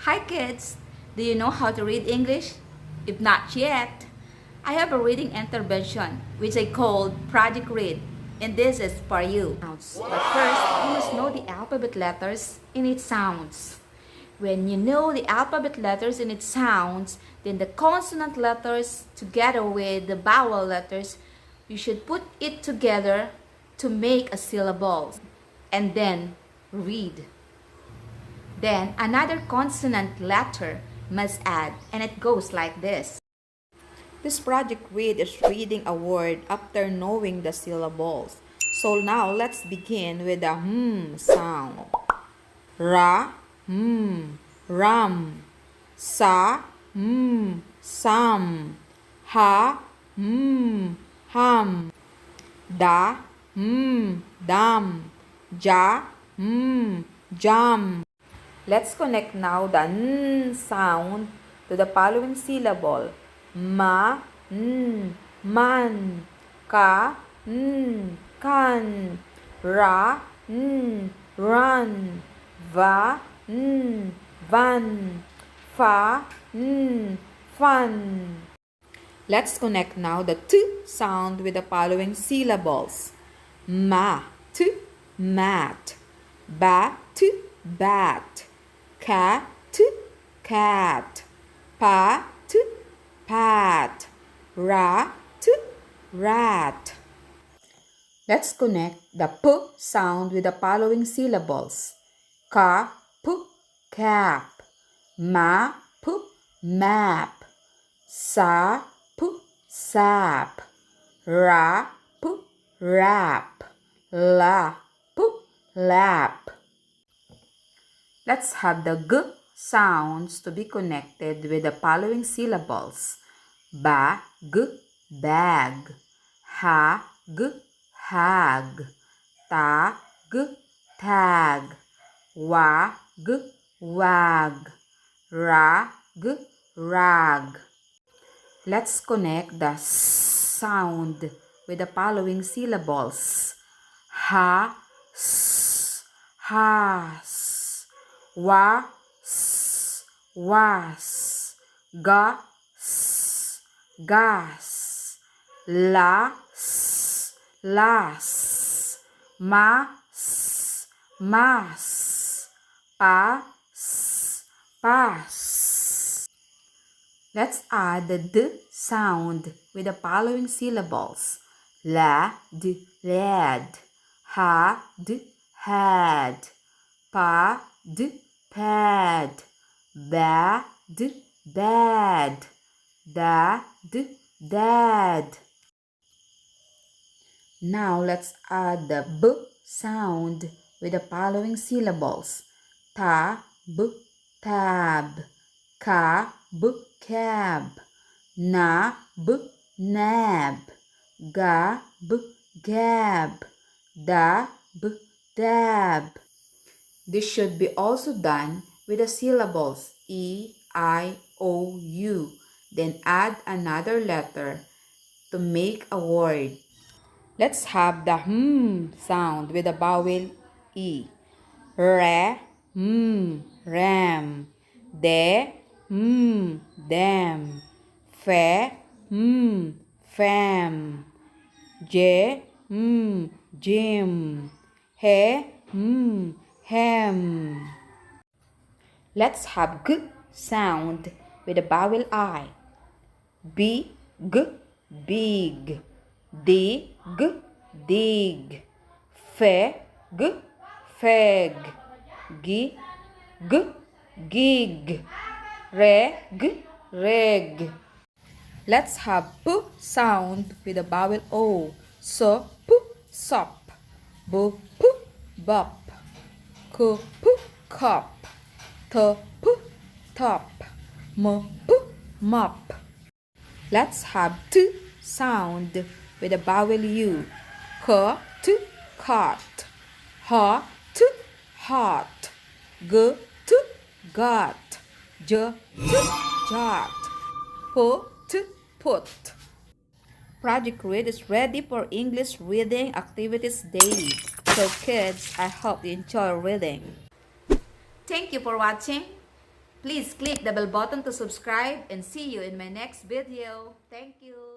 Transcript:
Hi kids! Do you know how to read English? If not yet, I have a reading intervention which I called Project Read, and this is for you. But first, you must know the alphabet letters and its sounds. When you know the alphabet letters and its sounds, then the consonant letters together with the vowel letters, you should put it together to make a syllable and then read. Then another consonant letter must add, and it goes like this. This project read is reading a word after knowing the syllables. So now let's begin with the sound. Ra, ram. Sa, sam. Ha, ham. Da, dam. Ja, jam. Let's connect now the n sound to the following syllable. Ma, man. Ka, kan. Ra, run. Va, van. Fa, fun. Let's connect now the t sound with the following syllables. Mat, mat. Bat, bat. Cat, cat. Pat, pat. Rat, rat. Let's connect the p sound with the following syllables. Cap, cap. Map, map. Sap, sap. Rap, rap. Lap, lap. Let's have the g sounds to be connected with the following syllables. Bag, bag. Hag, hag. Tag, tag. Wag, wag. Rag, rag. Let's connect the s sound with the following syllables. Has, has. Was, was. Gas, gas. Las, las. Mas, mas. Pas, pas. Let's add the d sound with the following syllables. Lad, lad. Had, had. Pad, pad. Bad, bad. Dad, dad. Now let's add the b sound with the following syllables. Tab, tab. Cab, cab. Nab, nab. Gab, gab. Dab, dab. This should be also done with the syllables E, I, O, U. Then add another letter to make a word. Let's have the sound with the vowel E. Re, ram. De, dam. Fe, fam. Je, jim. He, hem. Let's have g sound with the vowel I. Big, big. Dig, dig. Feg, feg. Gig, gig. Reg, reg. Let's have p sound with the vowel O. So, sop. Bu, bop. Ku, cop. To, top. Mo, mop. Let's have t sound with the vowel U. K, cot. Ha, hot. G, got. J, jot. P, put. Project Read is ready for English reading activities daily. So kids, I hope you enjoy reading. Thank you for watching. Please click the bell button to subscribe and see you in my next video. Thank you.